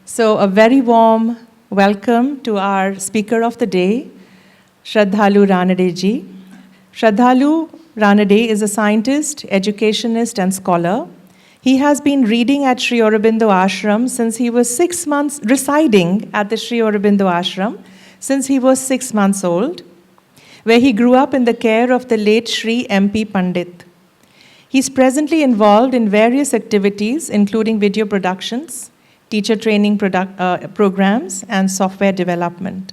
So a very warm welcome to our speaker of the day, Sraddhalu Ranade ji. Sraddhalu Ranade is a scientist, educationist and scholar. He has been reading at Sri Aurobindo Ashram since he was 6 months, residing at the Sri Aurobindo Ashram since he was 6 months old, where he grew up in the care of the late Sri M.P. Pandit. He's presently involved in various activities, including video productions, teacher training programs, and software development.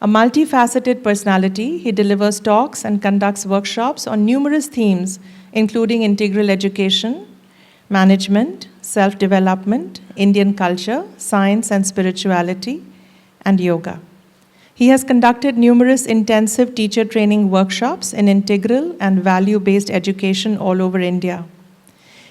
A multifaceted personality, he delivers talks and conducts workshops on numerous themes, including integral education, management, self-development, Indian culture, science and spirituality, and yoga. He has conducted numerous intensive teacher training workshops in integral and value-based education all over India.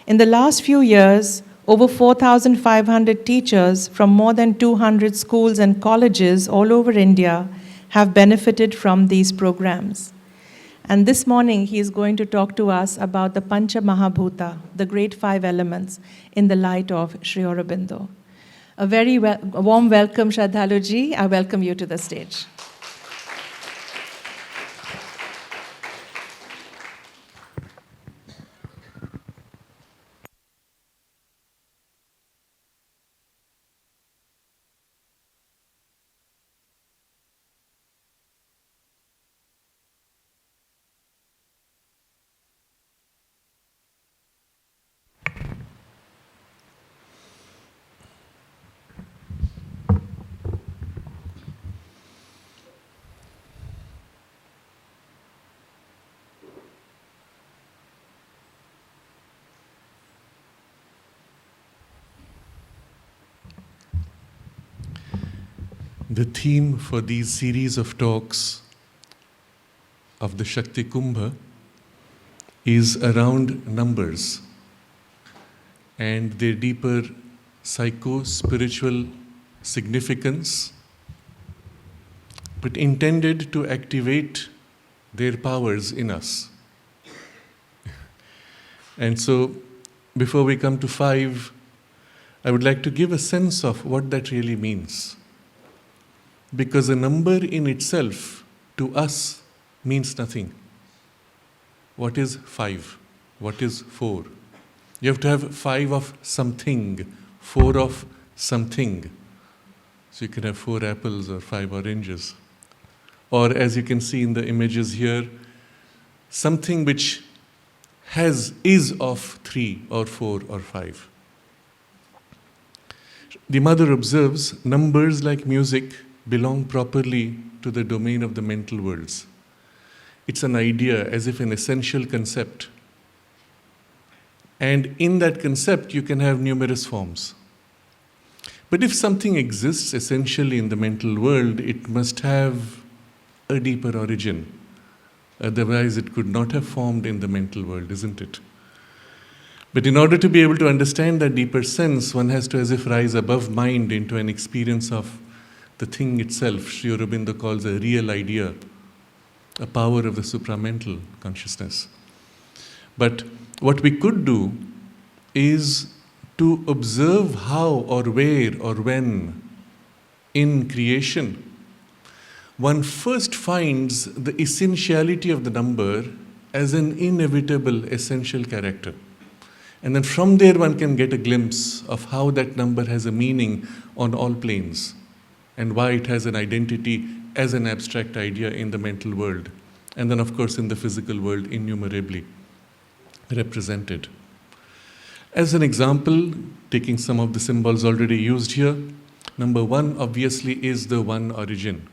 In the last few years, over 4,500 teachers from more than 200 schools and colleges all over India have benefited from these programs. And this morning, he is going to talk to us about the Pancha Mahabhuta, the great 5 elements, in the light of Sri Aurobindo. A very warm welcome, Sraddhalu ji. I welcome you to the stage. The theme for these series of talks of the Shakti Kumbh is around numbers and their deeper psycho-spiritual significance, but intended to activate their powers in us. And so, before we come to 5, I would like to give a sense of what that really means. Because a number in itself, to us, means nothing. What is 5? What is 4? You have to have 5 of something, 4 of something. So you can have 4 apples or 5 oranges. Or as you can see in the images here, something which is of 3 or 4 or 5. The mother observes numbers like music belong properly to the domain of the mental worlds. It's an idea, as if an essential concept. And in that concept, you can have numerous forms. But if something exists essentially in the mental world, it must have a deeper origin. Otherwise, it could not have formed in the mental world, isn't it? But in order to be able to understand that deeper sense, one has to as if rise above mind into an experience of the thing itself. Sri Aurobindo calls a real idea, a power of the supramental consciousness. But what we could do is to observe how or where or when in creation one first finds the essentiality of the number as an inevitable essential character. And then from there one can get a glimpse of how that number has a meaning on all planes, and why it has an identity as an abstract idea in the mental world, and then of course in the physical world innumerably represented. As an example, taking some of the symbols already used here, number 1 obviously is the one origin.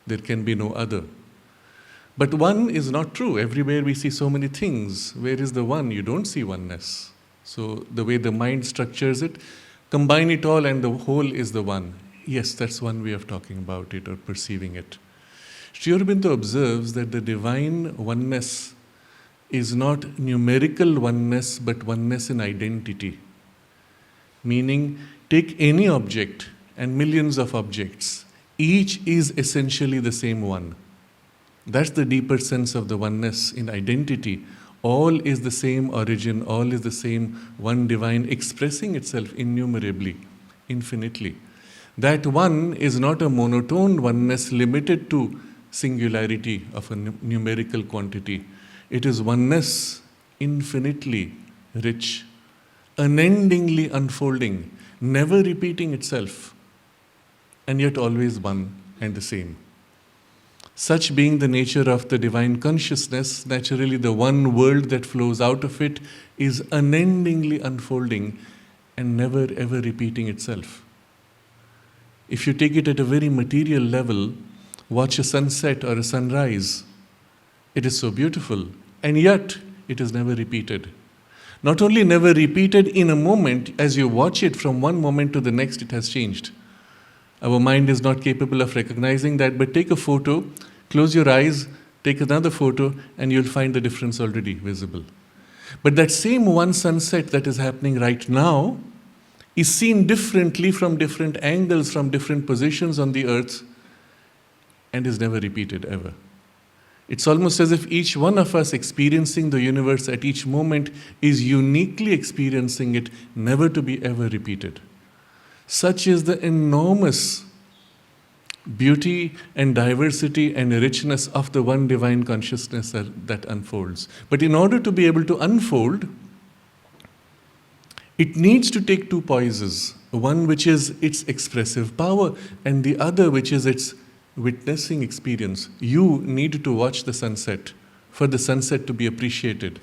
There can be no other. But 1 is not true. Everywhere we see so many things. Where is the 1? You don't see oneness. So the way the mind structures it, combine it all and the whole is the 1. Yes, that's one way of talking about it or perceiving it. Sri Aurobindo observes that the divine oneness is not numerical oneness, but oneness in identity. Meaning, take any object and millions of objects. Each is essentially the same one. That's the deeper sense of the oneness in identity. All is the same origin, all is the same one divine, expressing itself innumerably infinitely. That one is not a monotone oneness limited to singularity of a numerical quantity. It is oneness infinitely rich, unendingly unfolding, never repeating itself, and yet always one and the same. Such being the nature of the divine consciousness, naturally the one world that flows out of it is unendingly unfolding and never ever repeating itself. If you take it at a very material level, watch a sunset or a sunrise, it is so beautiful, and yet it is never repeated. Not only never repeated in a moment, as you watch it from one moment to the next, it has changed. Our mind is not capable of recognizing that, but take a photo, close your eyes, take another photo, and you'll find the difference already visible. But that same one sunset that is happening right now is seen differently from different angles, from different positions on the earth, and is never repeated ever. It's almost as if each one of us experiencing the universe at each moment is uniquely experiencing it, never to be ever repeated. Such is the enormous beauty and diversity and richness of the one divine consciousness that unfolds. But in order to be able to unfold, it needs to take two poises, one which is its expressive power and the other which is its witnessing experience. You need to watch the sunset for the sunset to be appreciated.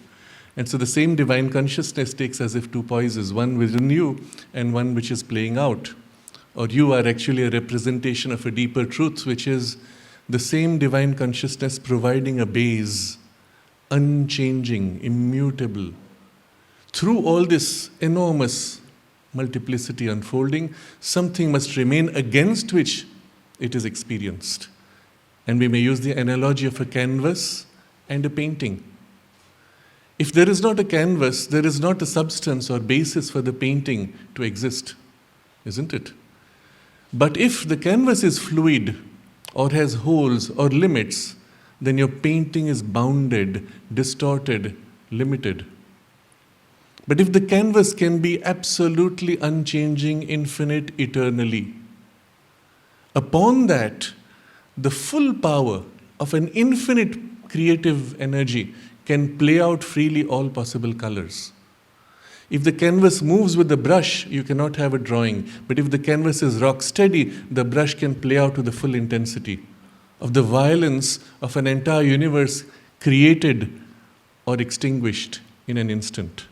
And so the same divine consciousness takes as if two poises, one within you and one which is playing out. Or you are actually a representation of a deeper truth, which is the same divine consciousness providing a base, unchanging, immutable. Through all this enormous multiplicity unfolding, something must remain against which it is experienced. And we may use the analogy of a canvas and a painting. If there is not a canvas, there is not a substance or basis for the painting to exist, isn't it? But if the canvas is fluid or has holes or limits, then your painting is bounded, distorted, limited. But if the canvas can be absolutely unchanging, infinite, eternally, upon that, the full power of an infinite creative energy can play out freely all possible colors. If the canvas moves with the brush, you cannot have a drawing. But if the canvas is rock steady, the brush can play out to the full intensity of the violence of an entire universe created or extinguished in an instant.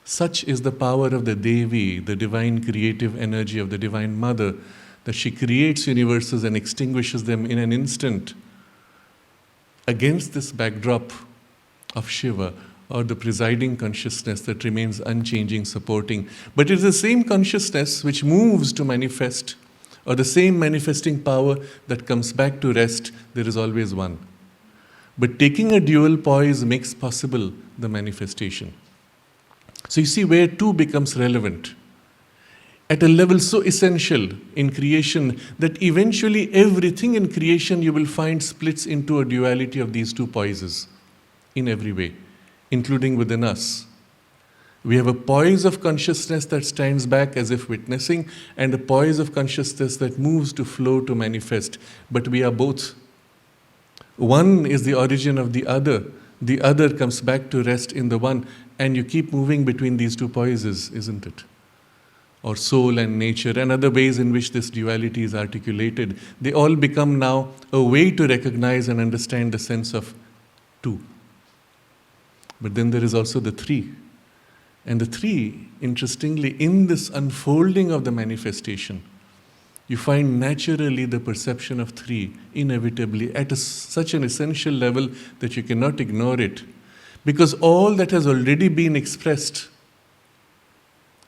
Such is the power of the Devi, the divine creative energy of the Divine Mother, that she creates universes and extinguishes them in an instant. Against this backdrop of Shiva, or the presiding consciousness that remains unchanging, supporting. But it is the same consciousness which moves to manifest, or the same manifesting power that comes back to rest. There is always one. But taking a dual poise makes possible the manifestation. So you see where two becomes relevant. At a level so essential in creation that eventually everything in creation you will find splits into a duality of these two poises in every way, including within us. We have a poise of consciousness that stands back as if witnessing, and a poise of consciousness that moves to flow to manifest. But we are both. One is the origin of the other comes back to rest in the one, and you keep moving between these two poises, isn't it? Or soul and nature, and other ways in which this duality is articulated. They all become now a way to recognize and understand the sense of two. But then there is also the three. And the three, interestingly, in this unfolding of the manifestation, you find naturally the perception of three, inevitably, at such an essential level that you cannot ignore it. Because all that has already been expressed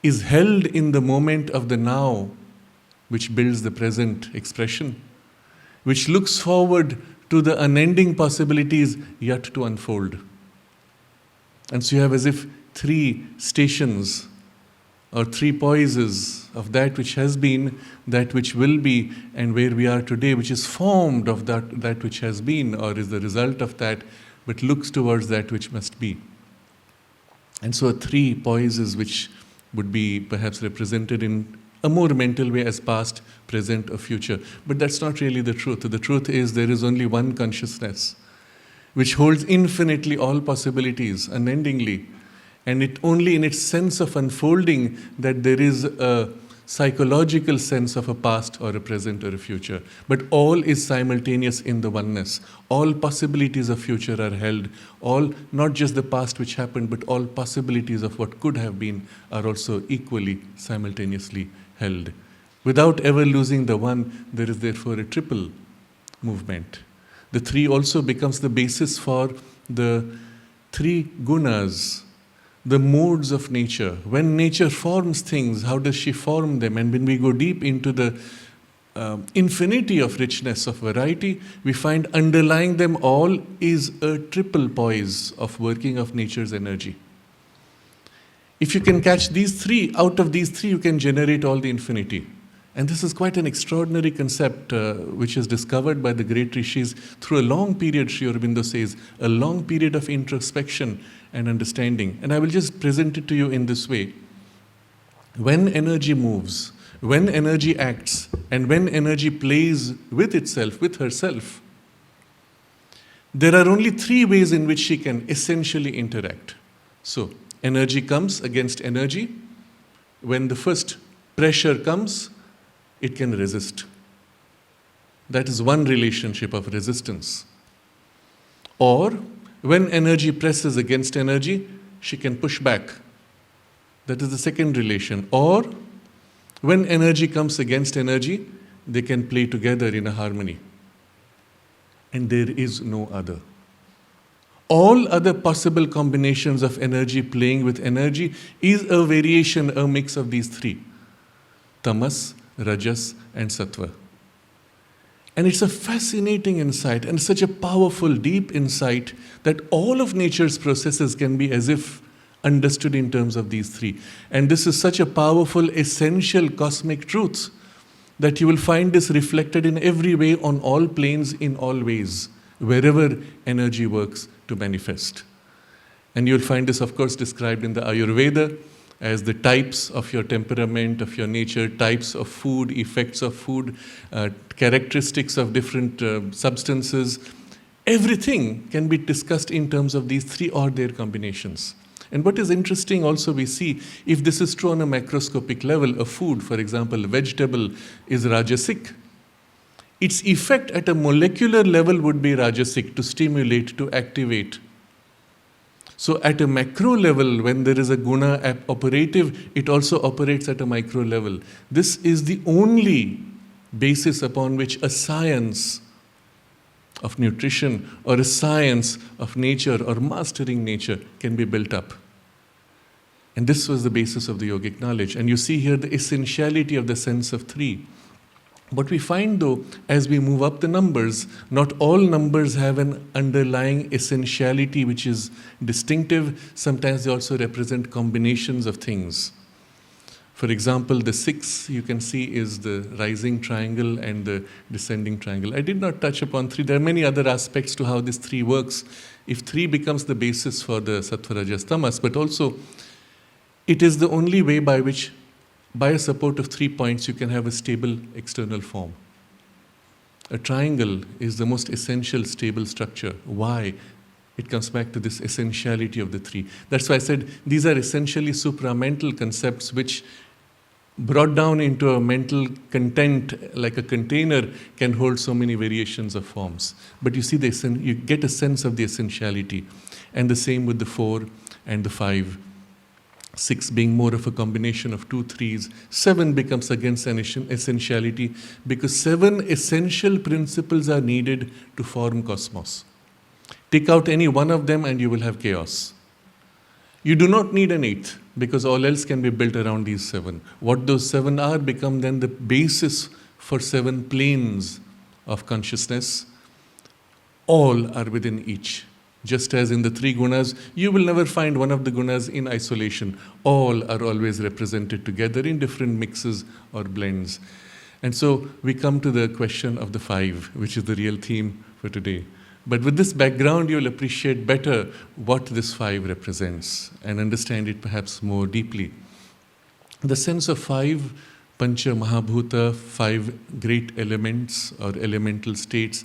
is held in the moment of the now, which builds the present expression, which looks forward to the unending possibilities yet to unfold. And so you have as if three stations or three poises of that which has been, that which will be, and where we are today, which is formed of that which has been or is the result of that, but looks towards that which must be. And so three poises which would be perhaps represented in a more mental way as past, present, or future. But that's not really the truth. The truth is there is only one consciousness which holds infinitely all possibilities, unendingly. And it only in its sense of unfolding that there is a psychological sense of a past or a present or a future. But all is simultaneous in the oneness. All possibilities of future are held. All, not just the past which happened, but all possibilities of what could have been are also equally, simultaneously held. Without ever losing the one, there is therefore a triple movement. The three also becomes the basis for the three gunas, the modes of nature. When nature forms things, how does she form them? And when we go deep into the infinity of richness, of variety, we find underlying them all is a triple poise of working of nature's energy. If you can catch these three, out of these three you can generate all the infinity. And this is quite an extraordinary concept which is discovered by the great rishis through a long period, Sri Aurobindo says, a long period of introspection and understanding. And I will just present it to you in this way. When energy moves, when energy acts, and when energy plays with itself, with herself, there are only three ways in which she can essentially interact. So, energy comes against energy. When the first pressure comes, it can resist. That is one relationship of resistance. Or, when energy presses against energy, she can push back. That is the second relation. Or, when energy comes against energy, they can play together in a harmony. And there is no other. All other possible combinations of energy playing with energy is a variation, a mix of these three. Tamas, Rajas, and Sattva. And it's a fascinating insight and such a powerful, deep insight that all of nature's processes can be as if understood in terms of these three. And this is such a powerful, essential cosmic truth that you will find this reflected in every way, on all planes, in all ways, wherever energy works to manifest. And you'll find this, of course, described in the Ayurveda as the types of your temperament, of your nature, types of food, effects of food, characteristics of different substances. Everything can be discussed in terms of these three or their combinations. And what is interesting also, we see, if this is true on a macroscopic level, a food, for example, a vegetable is rajasic, its effect at a molecular level would be rajasic, to stimulate, to activate. So at a macro level, when there is a guna operative, it also operates at a micro level. This is the only basis upon which a science of nutrition or a science of nature or mastering nature can be built up. And this was the basis of the yogic knowledge. And you see here the essentiality of the sense of three. What we find, though, as we move up the numbers, not all numbers have an underlying essentiality which is distinctive. Sometimes they also represent combinations of things. For example, the 6 you can see is the rising triangle and the descending triangle. I did not touch upon 3. There are many other aspects to how this 3 works. If 3 becomes the basis for the Sattva, Rajas, Tamas, but also it is the only way by which, by a support of 3 points, you can have a stable external form. A triangle is the most essential stable structure. Why? It comes back to this essentiality of the 3. That's why I said these are essentially supramental concepts which, brought down into a mental content like a container, can hold so many variations of forms. But you see, you get a sense of the essentiality. And the same with the 4 and the 5. 6 being more of a combination of 2 3s. 7 becomes against an essentiality, because 7 essential principles are needed to form cosmos. Take out any one of them and you will have chaos. You do not need an 8th, because all else can be built around these 7. What those 7 are become then the basis for 7 planes of consciousness. All are within each. Just as in the 3 gunas, you will never find one of the gunas in isolation. All are always represented together in different mixes or blends. And so we come to the question of the 5, which is the real theme for today. But with this background, you'll appreciate better what this 5 represents and understand it perhaps more deeply. The sense of 5 Pancha Mahabhuta, 5 great elements or elemental states.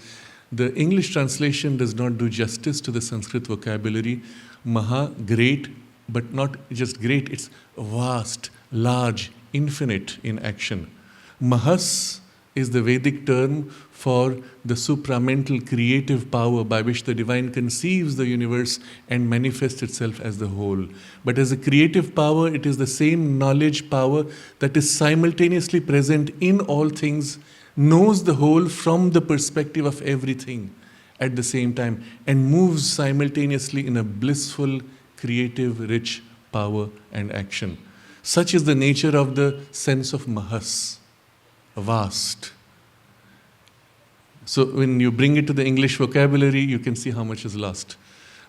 The English translation does not do justice to the Sanskrit vocabulary. Maha, great, but not just great, it's vast, large, infinite in action. Mahas is the Vedic term for the supramental creative power by which the divine conceives the universe and manifests itself as the whole. But as a creative power, it is the same knowledge power that is simultaneously present in all things, knows the whole from the perspective of everything at the same time, and moves simultaneously in a blissful, creative, rich power and action. Such is the nature of the sense of Mahas, vast. So when you bring it to the English vocabulary, you can see how much is lost.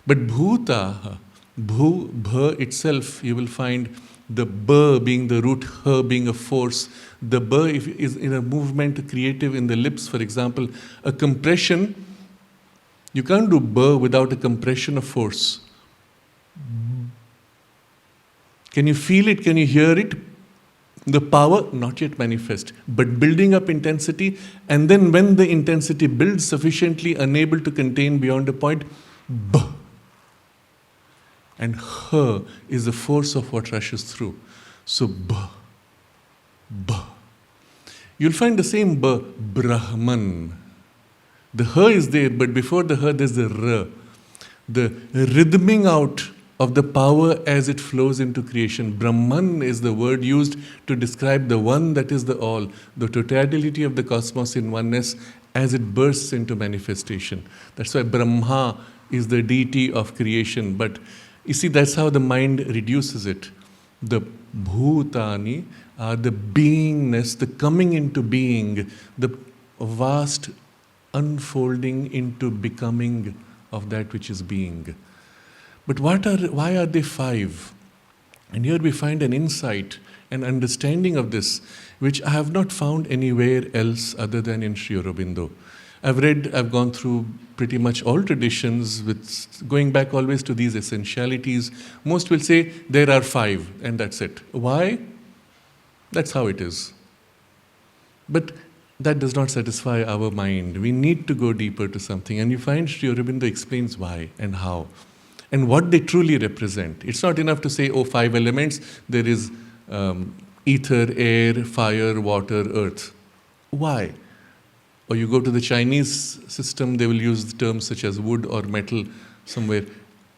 But Bhuta, Bhu, Bha itself, you will find the Ba being the root, Ha being a force. The Ba is in a movement creative in the lips, for example. A compression, you can't do Ba without a compression of force. Can you feel it? Can you hear it? The power, not yet manifest, but building up intensity, and then when the intensity builds sufficiently, unable to contain beyond a point, B. And H is the force of what rushes through. So B, B. You'll find the same B, Brahman. The H is there, but before the H there's the R. The rhythming out of the power as it flows into creation. Brahman is the word used to describe the one that is the all, the totality of the cosmos in oneness as it bursts into manifestation. That's why Brahma is the deity of creation. But you see, that's how the mind reduces it. The Bhutani are the beingness, the coming into being, the vast unfolding into becoming of that which is being. But why are they 5? And here we find an insight, an understanding of this, which I have not found anywhere else other than in Sri Aurobindo. I've gone through pretty much all traditions, with going back always to these essentialities. Most will say there are 5, and that's it. Why? That's how it is. But that does not satisfy our mind. We need to go deeper to something, and you find Sri Aurobindo explains why and how, and what they truly represent. It's not enough to say, 5 elements, there is ether, air, fire, water, earth. Why? Or you go to the Chinese system, they will use terms such as wood or metal somewhere.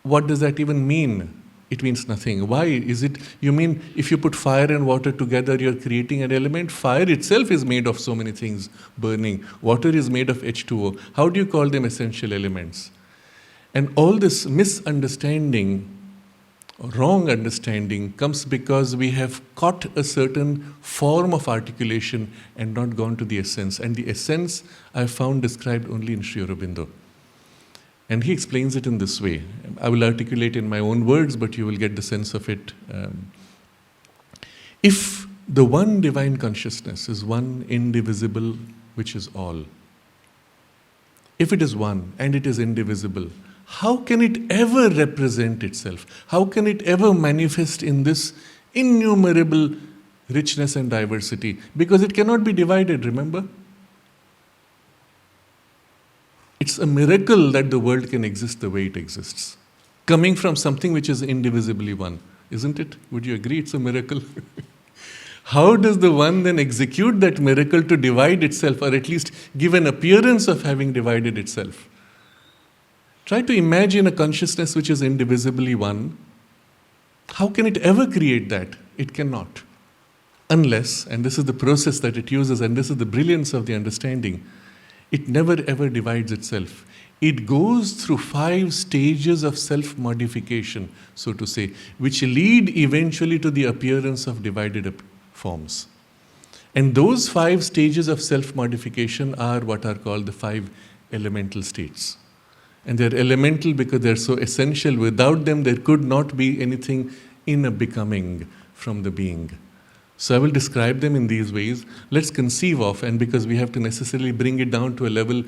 What does that even mean? It means nothing. Why is it? You mean if you put fire and water together, you're creating an element? Fire itself is made of so many things burning. Water is made of H2O. How do you call them essential elements? And all this misunderstanding, wrong understanding, comes because we have caught a certain form of articulation and not gone to the essence. And the essence I found described only in Sri Aurobindo. And he explains it in this way. I will articulate in my own words, but you will get the sense of it. If the one divine consciousness is one indivisible, which is all, if it is one and it is indivisible, how can it ever represent itself? How can it ever manifest in this innumerable richness and diversity? Because it cannot be divided, remember? It's a miracle that the world can exist the way it exists, coming from something which is indivisibly one, isn't it? Would you agree it's a miracle? How does the one then execute that miracle to divide itself, or at least give an appearance of having divided itself? Try to imagine a consciousness which is indivisibly one. How can it ever create that? It cannot. Unless, and this is the process that it uses, and this is the brilliance of the understanding, it never ever divides itself. It goes through 5 stages of self-modification, so to say, which lead eventually to the appearance of divided forms. And those 5 stages of self-modification are what are called the 5 elemental states. And they're elemental because they're so essential. Without them, there could not be anything in a becoming from the being. So I will describe them in these ways. Let's conceive of, and because we have to necessarily bring it down to a level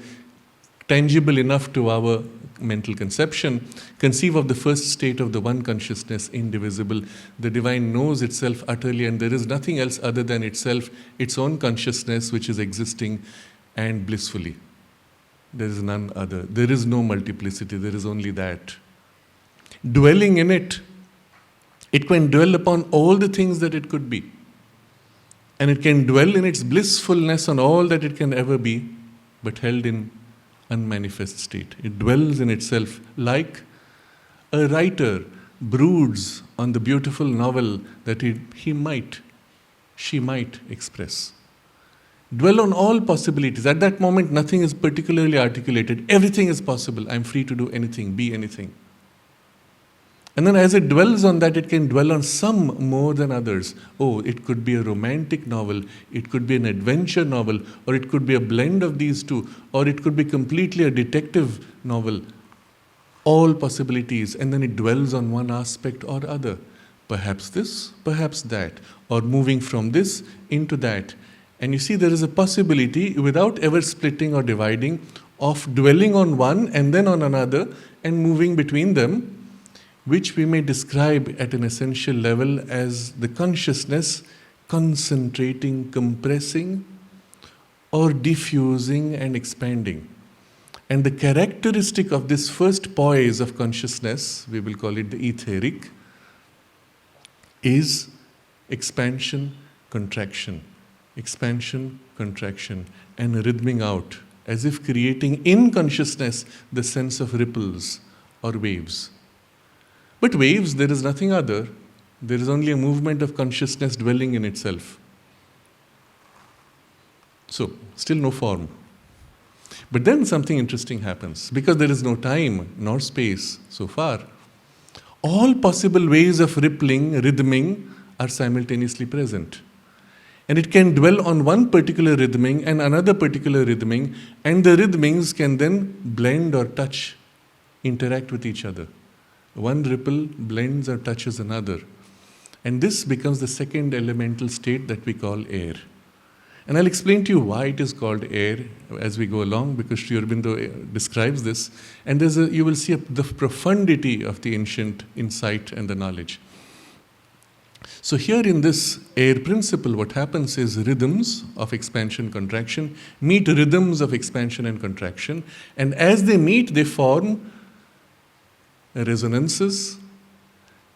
tangible enough to our mental conception, conceive of the first state of the one consciousness, indivisible. The divine knows itself utterly, and there is nothing else other than itself, its own consciousness, which is existing and blissfully. There is none other. There is no multiplicity, there is only that. Dwelling in it, it can dwell upon all the things that it could be. And it can dwell in its blissfulness on all that it can ever be, but held in unmanifest state. It dwells in itself like a writer broods on the beautiful novel that she might express. Dwell on all possibilities. At that moment, nothing is particularly articulated. Everything is possible. I'm free to do anything, be anything. And then as it dwells on that, it can dwell on some more than others. Oh, it could be a romantic novel, it could be an adventure novel, or it could be a blend of these two, or it could be completely a detective novel. All possibilities, and then it dwells on one aspect or other. Perhaps this, perhaps that, or moving from this into that. And you see, there is a possibility, without ever splitting or dividing, of dwelling on one and then on another and moving between them, which we may describe at an essential level as the consciousness concentrating, compressing, or diffusing and expanding. And the characteristic of this first poise of consciousness, we will call it the etheric, is expansion, contraction, and rhythming out, as if creating in consciousness the sense of ripples or waves. But waves, there is nothing other. There is only a movement of consciousness dwelling in itself. So, still no form. But then something interesting happens. Because there is no time nor space so far, all possible ways of rippling, rhythming are simultaneously present. And it can dwell on one particular rhythming and another particular rhythming, and the rhythmings can then blend or touch, interact with each other. One ripple blends or touches another. And this becomes the second elemental state that we call air. And I'll explain to you why it is called air as we go along, because Sri Aurobindo describes this. And you will see the profundity of the ancient insight and the knowledge. So here in this air principle, what happens is rhythms of expansion, contraction meet rhythms of expansion and contraction. And as they meet, they form resonances,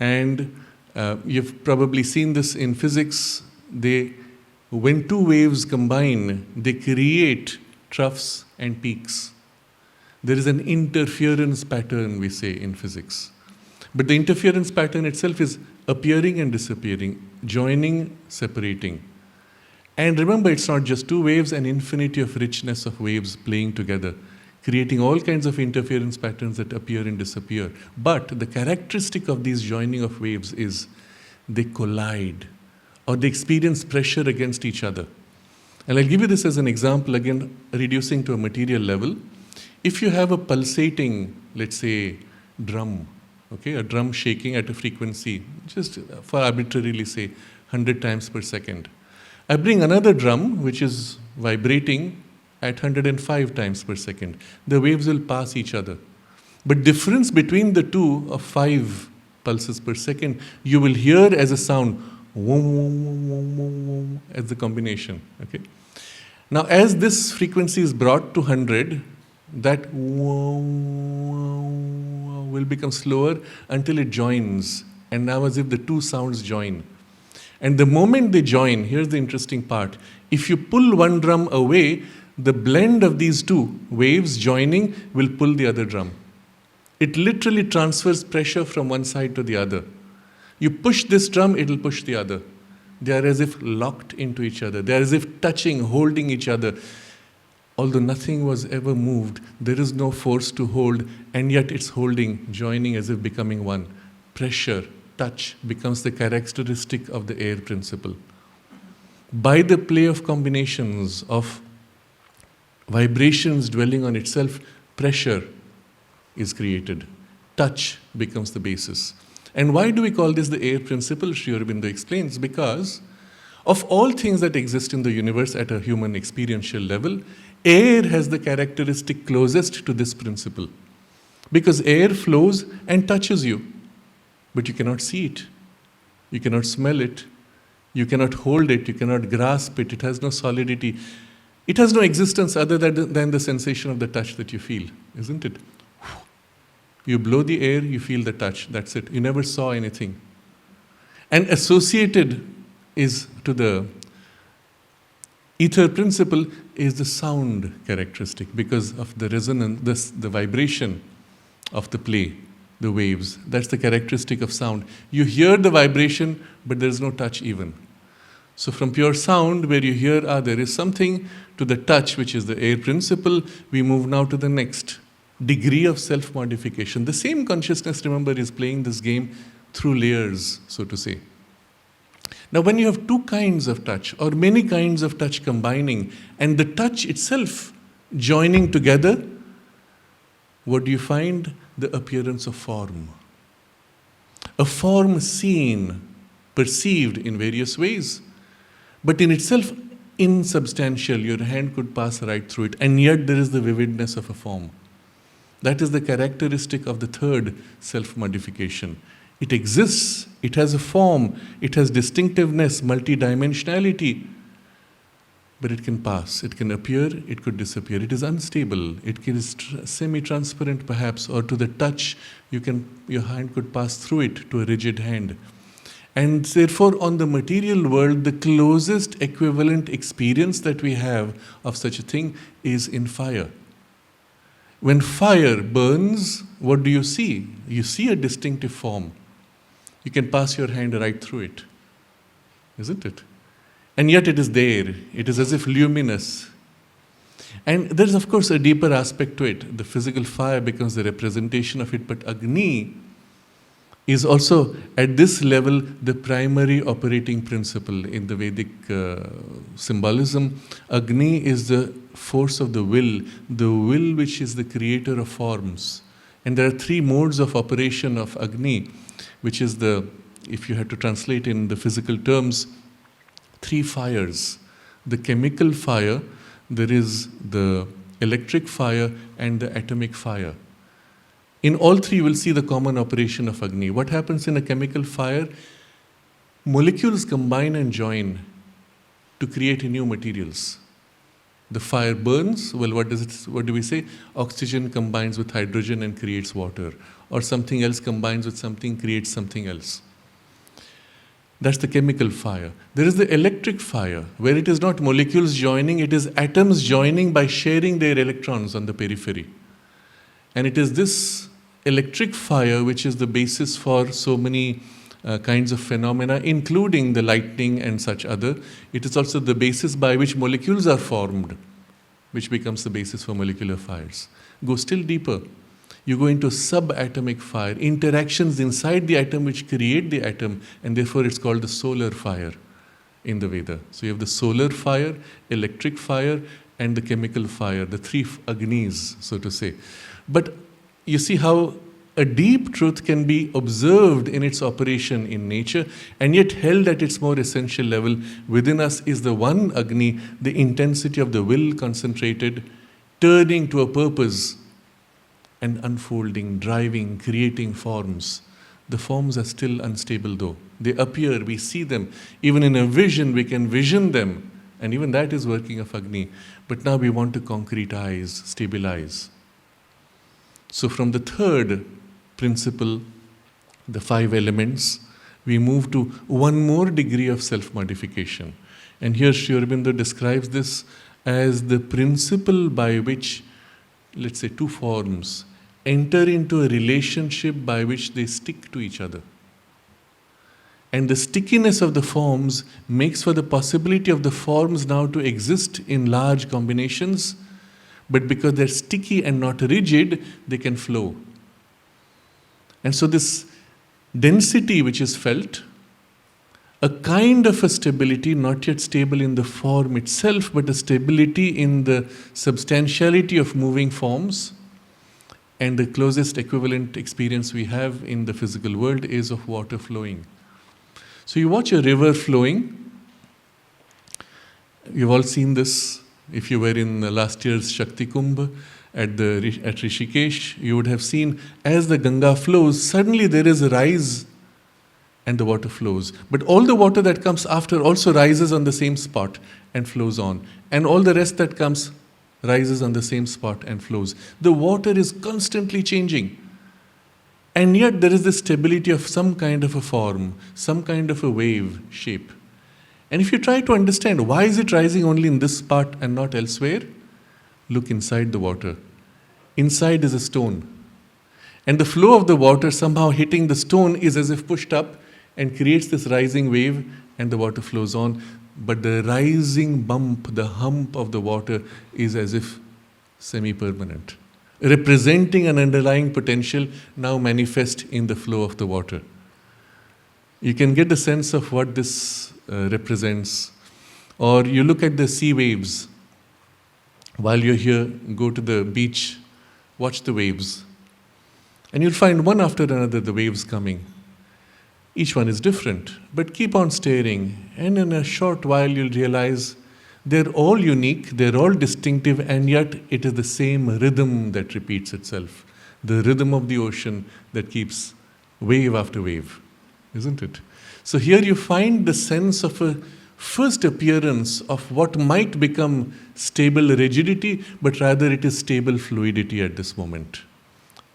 and you've probably seen this in physics. When two waves combine, they create troughs and peaks. There is an interference pattern, we say, in physics. But the interference pattern itself is appearing and disappearing, joining, separating. And remember, it's not just two waves, an infinity of richness of waves playing together, creating all kinds of interference patterns that appear and disappear. But the characteristic of these joining of waves is they collide, or they experience pressure against each other. And I'll give you this as an example, again, reducing to a material level. If you have a pulsating, let's say, drum, a drum shaking at a frequency, just for arbitrarily say 100 times per second. I bring another drum, which is vibrating at 105 times per second. The waves will pass each other. But difference between the two of 5 pulses per second, you will hear as a sound, as the combination. Okay. Now, as this frequency is brought to 100, that will become slower until it joins, and now as if the two sounds join. And the moment they join, here's the interesting part. If you pull one drum away, the blend of these two waves joining will pull the other drum. It literally transfers pressure from one side to the other. You push this drum, it will push the other. They are as if locked into each other. They are as if touching, holding each other. Although nothing was ever moved, there is no force to hold, and yet it's holding, joining as if becoming one. Pressure, touch becomes the characteristic of the air principle. By the play of combinations of vibrations dwelling on itself, pressure is created. Touch becomes the basis. And why do we call this the air principle? Sri Aurobindo explains, because of all things that exist in the universe at a human experiential level, air has the characteristic closest to this principle. Because air flows and touches you, but you cannot see it, you cannot smell it, you cannot hold it, you cannot grasp it, it has no solidity. It has no existence other than the sensation of the touch that you feel, isn't it? You blow the air, you feel the touch, that's it. You never saw anything. And associated is to the ether principle is the sound characteristic because of the resonance, the vibration of the play, the waves. That's the characteristic of sound. You hear the vibration, but there is no touch even. So from pure sound, where you hear, there is something, to the touch, which is the air principle, we move now to the next degree of self-modification. The same consciousness, remember, is playing this game through layers, so to say. Now, when you have two kinds of touch, or many kinds of touch combining, and the touch itself joining together, what do you find? The appearance of form. A form seen, perceived in various ways, but in itself insubstantial. Your hand could pass right through it, and yet there is the vividness of a form. That is the characteristic of the third self-modification. It exists, it has a form, it has distinctiveness, multidimensionality, but it can pass, it can appear, it could disappear. It is unstable, it is semi-transparent perhaps, or to the touch, your hand could pass through it to a rigid hand. And therefore, on the material world, the closest equivalent experience that we have of such a thing is in fire. When fire burns, what do you see? You see a distinctive form. You can pass your hand right through it, isn't it? And yet it is there. It is as if luminous. And there is, of course, a deeper aspect to it. The physical fire becomes the representation of it, but Agni is also, at this level, the primary operating principle in the Vedic symbolism. Agni is the force of the will which is the creator of forms. And there are three modes of operation of Agni, which is if you had to translate in the physical terms, three fires. The chemical fire, there is the electric fire, and the atomic fire. In all three, you will see the common operation of Agni. What happens in a chemical fire? Molecules combine and join to create new materials. The fire burns, well, what do we say? Oxygen combines with hydrogen and creates water. Or something else combines with something, creates something else. That's the chemical fire. There is the electric fire, where it is not molecules joining, it is atoms joining by sharing their electrons on the periphery. And it is this electric fire which is the basis for so many kinds of phenomena, including the lightning and such other. It is also the basis by which molecules are formed, which becomes the basis for molecular fires. Go still deeper. You go into subatomic fire, interactions inside the atom which create the atom, and therefore it's called the solar fire in the Veda. So you have the solar fire, electric fire, and the chemical fire, the three Agnis, so to say. But you see how a deep truth can be observed in its operation in nature, and yet held at its more essential level. Within us is the one Agni, the intensity of the will concentrated, turning to a purpose and unfolding, driving, creating forms. The forms are still unstable though. They appear, we see them. Even in a vision, we can vision them. And even that is working of Agni. But now we want to concretize, stabilize. So from the third principle, the 5 elements, we move to one more degree of self-modification. And here Sri Aurobindo describes this as the principle by which, let's say, two forms enter into a relationship by which they stick to each other. And the stickiness of the forms makes for the possibility of the forms now to exist in large combinations, but because they're sticky and not rigid, they can flow. And so this density which is felt, a kind of a stability, not yet stable in the form itself, but a stability in the substantiality of moving forms. And the closest equivalent experience we have in the physical world is of water flowing. So you watch a river flowing. You've all seen this if you were in last year's Shakti Kumbh. at Rishikesh, you would have seen as the Ganga flows, suddenly there is a rise and the water flows. But all the water that comes after also rises on the same spot and flows on. And all the rest that comes rises on the same spot and flows. The water is constantly changing. And yet there is this stability of some kind of a form, some kind of a wave shape. And if you try to understand why is it rising only in this part and not elsewhere, look inside the water. Inside is a stone. And the flow of the water somehow hitting the stone is as if pushed up and creates this rising wave, and the water flows on. But the rising bump, the hump of the water is as if semi-permanent, representing an underlying potential now manifest in the flow of the water. You can get the sense of what this represents. Or you look at the sea waves. While you're here, go to the beach, watch the waves. And you'll find one after another the waves coming. Each one is different, but keep on staring, and in a short while you'll realize they're all unique, they're all distinctive, and yet it is the same rhythm that repeats itself. The rhythm of the ocean that keeps wave after wave, isn't it? So here you find the sense of a first appearance of what might become stable rigidity, but rather it is stable fluidity at this moment.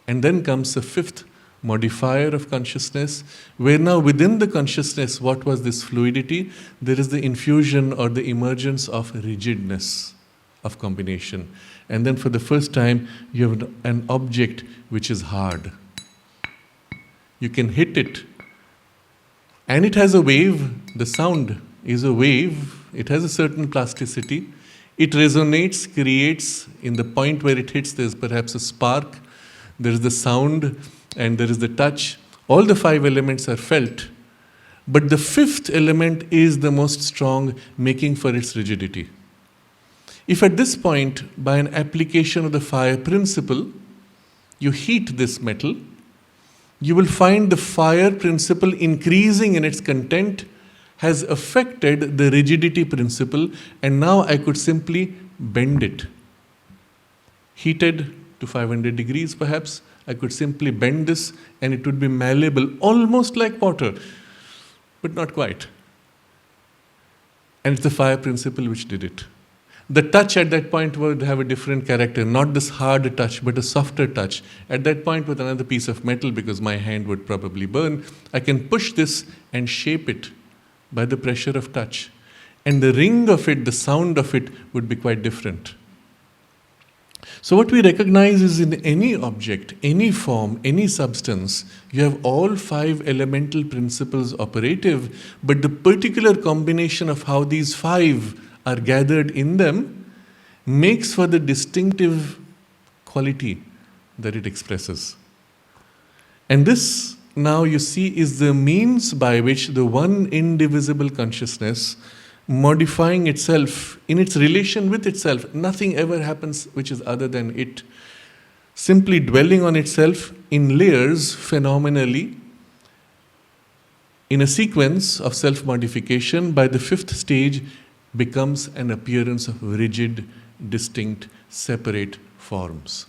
And then comes the fifth modifier of consciousness, where now within the consciousness, what was this fluidity? There is the infusion or the emergence of rigidness of combination. And then for the first time, you have an object which is hard. You can hit it, and it has a wave. The sound is a wave. It has a certain plasticity. It resonates, creates, in the point where it hits, there's perhaps a spark. There is the sound, and there is the touch. All the five elements are felt, but the fifth element is the most strong, making for its rigidity. If at this point, by an application of the fire principle, you heat this metal, you will find the fire principle increasing in its content has affected the rigidity principle, and now I could simply bend it. Heated to 500 degrees perhaps, I could simply bend this and it would be malleable, almost like water, but not quite. And it's the fire principle which did it. The touch at that point would have a different character, not this hard touch, but a softer touch. At that point with another piece of metal, because my hand would probably burn, I can push this and shape it by the pressure of touch. And the ring of it, the sound of it would be quite different. So what we recognize is in any object, any form, any substance, you have all five elemental principles operative, but the particular combination of how these five are gathered in them makes for the distinctive quality that it expresses. And this, now you see, is the means by which the one indivisible consciousness, modifying itself in its relation with itself, nothing ever happens which is other than it, simply dwelling on itself in layers phenomenally, in a sequence of self-modification, by the fifth stage becomes an appearance of rigid, distinct, separate forms.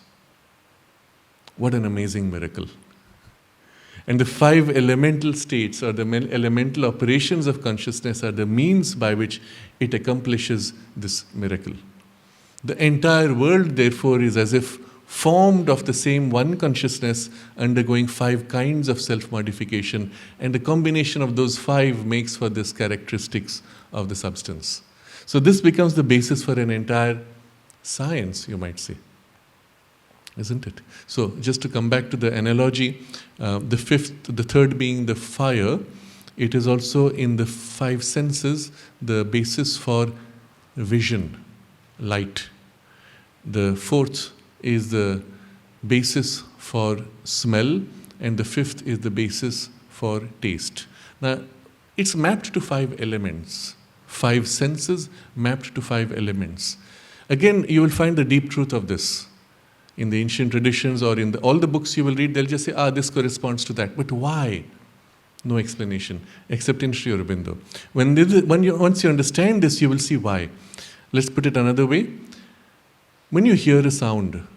What an amazing miracle. And the five elemental states or the elemental operations of consciousness are the means by which it accomplishes this miracle. The entire world, therefore, is as if formed of the same one consciousness undergoing five kinds of self-modification, and the combination of those five makes for this characteristics of the substance. So this becomes the basis for an entire science, you might say. Isn't it? So just to come back to the analogy, the third being the fire, it is also in the five senses the basis for vision, light. The fourth is the basis for smell, and the fifth is the basis for taste. Now, it's mapped to five elements, five senses mapped to five elements. Again, you will find the deep truth of this. In the ancient traditions or in all the books you will read, they'll just say, this corresponds to that. But why? No explanation, except in Sri Aurobindo. Once you understand this, you will see why. Let's put it another way. When you hear a sound,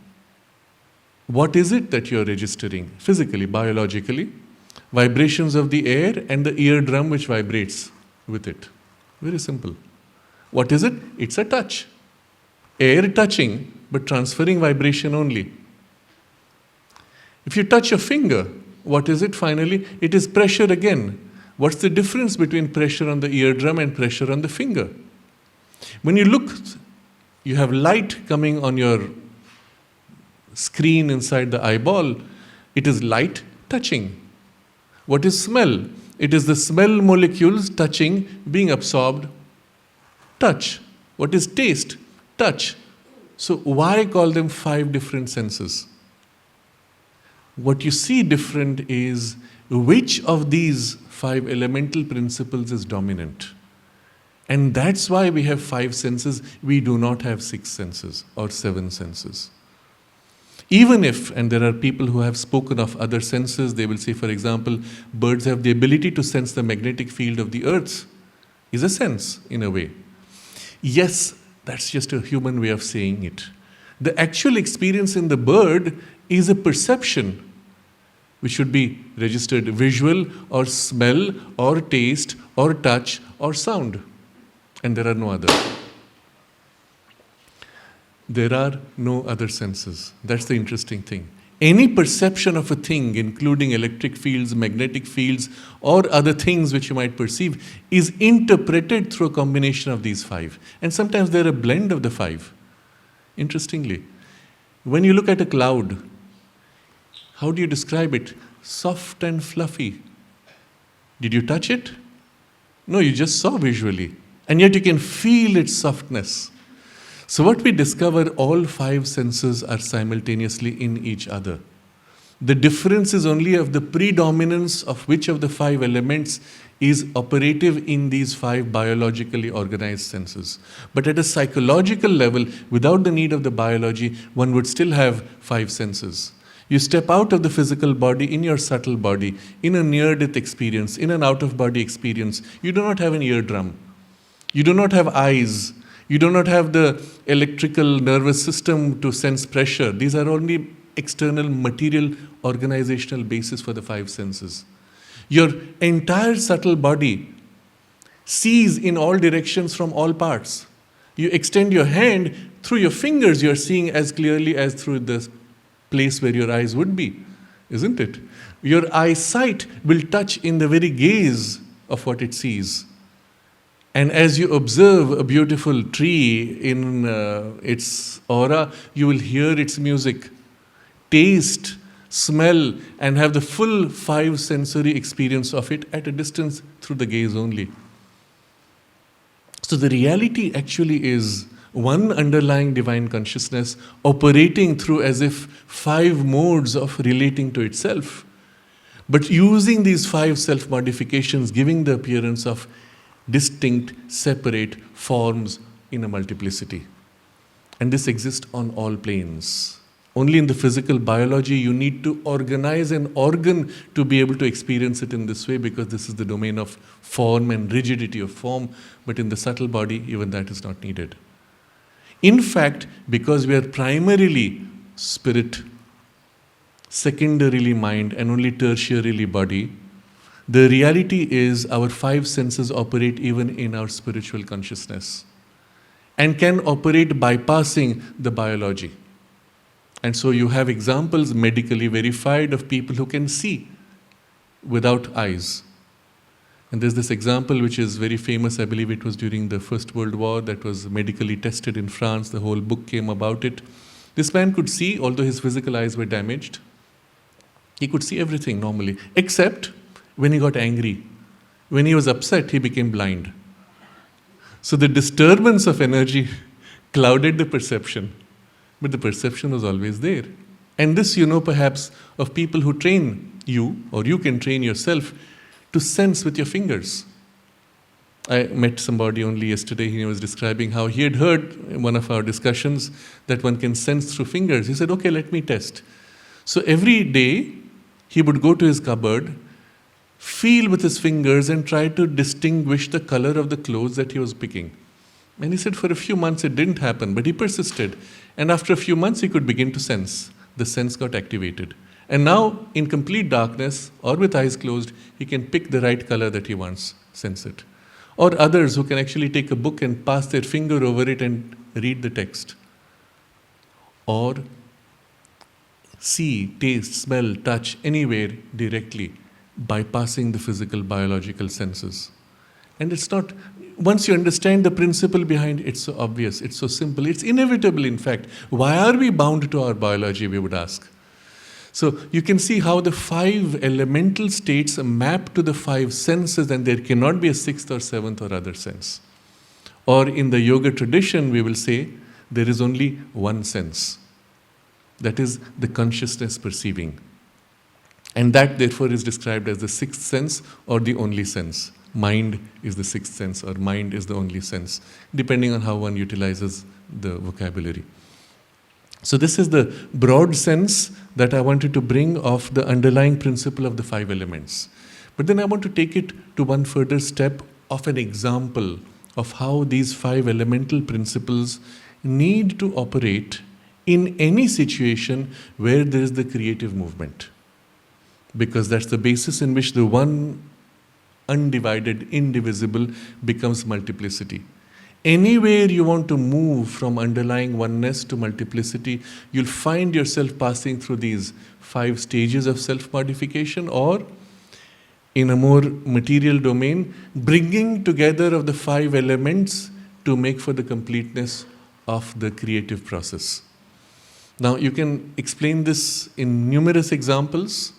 What is it that you're registering physically, biologically? Vibrations of the air and the eardrum which vibrates with it. Very simple. What is it? It's a touch. Air touching, but transferring vibration only. If you touch your finger, what is it finally? It is pressure again. What's the difference between pressure on the eardrum and pressure on the finger? When you look, you have light coming on your screen inside the eyeball. It is light touching. What is smell? It is the smell molecules touching, being absorbed. Touch. What is taste? Touch. So why call them 5 different senses? What you see different is which of these 5 elemental principles is dominant. And that's why we have 5 senses. We do not have 6 senses or 7 senses. Even if, and there are people who have spoken of other senses, they will say, for example, birds have the ability to sense the magnetic field of the earth. Is a sense, in a way. Yes, that's just a human way of saying it. The actual experience in the bird is a perception which should be registered visual or smell or taste or touch or sound. And there are no other. There are no other senses. That's the interesting thing. Any perception of a thing, including electric fields, magnetic fields, or other things which you might perceive, is interpreted through a combination of these 5. And sometimes they're a blend of the 5. Interestingly, when you look at a cloud, how do you describe it? Soft and fluffy. Did you touch it? No, you just saw visually. And yet you can feel its softness. So what we discover, all 5 senses are simultaneously in each other. The difference is only of the predominance of which of the 5 elements is operative in these 5 biologically organized senses. But at a psychological level, without the need of the biology, one would still have 5 senses. You step out of the physical body in your subtle body, in a near-death experience, in an out-of-body experience. You do not have an eardrum. You do not have eyes. You do not have the electrical nervous system to sense pressure. These are only external material organizational basis for the 5 senses. Your entire subtle body sees in all directions from all parts. You extend your hand, through your fingers you are seeing as clearly as through the place where your eyes would be, isn't it? Your eyesight will touch in the very gaze of what it sees. And as you observe a beautiful tree in its aura, you will hear its music, taste, smell, and have the full 5 sensory experience of it at a distance through the gaze only. So the reality actually is one underlying divine consciousness operating through as if 5 modes of relating to itself, but using these 5 self-modifications, giving the appearance of distinct, separate forms in a multiplicity. And this exists on all planes. Only in the physical biology you need to organize an organ to be able to experience it in this way, because this is the domain of form and rigidity of form. But in the subtle body, even that is not needed. In fact, because we are primarily spirit, secondarily mind, and only tertiarily body, the reality is our 5 senses operate even in our spiritual consciousness and can operate bypassing the biology. And so you have examples medically verified of people who can see without eyes. And there's this example which is very famous, I believe it was during the First World War, that was medically tested in France. The whole book came about it. This man could see, although his physical eyes were damaged. He could see everything normally, except when he got angry. When he was upset, he became blind. So the disturbance of energy clouded the perception, but the perception was always there. And this you know perhaps of people who train you, or you can train yourself to sense with your fingers. I met somebody only yesterday, he was describing how he had heard in one of our discussions that one can sense through fingers. He said, okay, let me test. So every day he would go to his cupboard, feel with his fingers and try to distinguish the color of the clothes that he was picking. And he said for a few months it didn't happen, but he persisted. And after a few months he could begin to sense the sense got activated. And now, in complete darkness or with eyes closed, he can pick the right color that he wants, sense it. Or others who can actually take a book and pass their finger over it and read the text. Or see, taste, smell, touch anywhere directly, bypassing the physical, biological senses. And it's not, once you understand the principle behind it, it's so obvious, it's so simple, it's inevitable in fact. Why are we bound to our biology, we would ask? So you can see how the 5 elemental states map to the 5 senses, and there cannot be a 6th or 7th or other sense. Or in the yoga tradition, we will say there is only one sense. That is the consciousness perceiving. And that therefore is described as the 6th sense or the only sense. Mind is the 6th sense or mind is the only sense, depending on how one utilizes the vocabulary. So this is the broad sense that I wanted to bring of the underlying principle of the 5 elements. But then I want to take it to one further step of an example of how these 5 elemental principles need to operate in any situation where there is the creative movement. Because that's the basis in which the one undivided, indivisible becomes multiplicity. Anywhere you want to move from underlying oneness to multiplicity, you'll find yourself passing through these 5 stages of self-modification, or in a more material domain, bringing together of the 5 elements to make for the completeness of the creative process. Now, you can explain this in numerous examples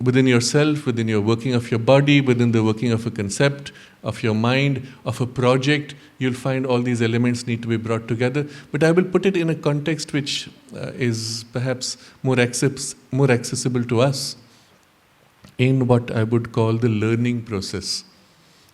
within yourself, within your working of your body, within the working of a concept, of your mind, of a project. You'll find all these elements need to be brought together. But I will put it in a context which is perhaps more accessible to us, in what I would call the learning process.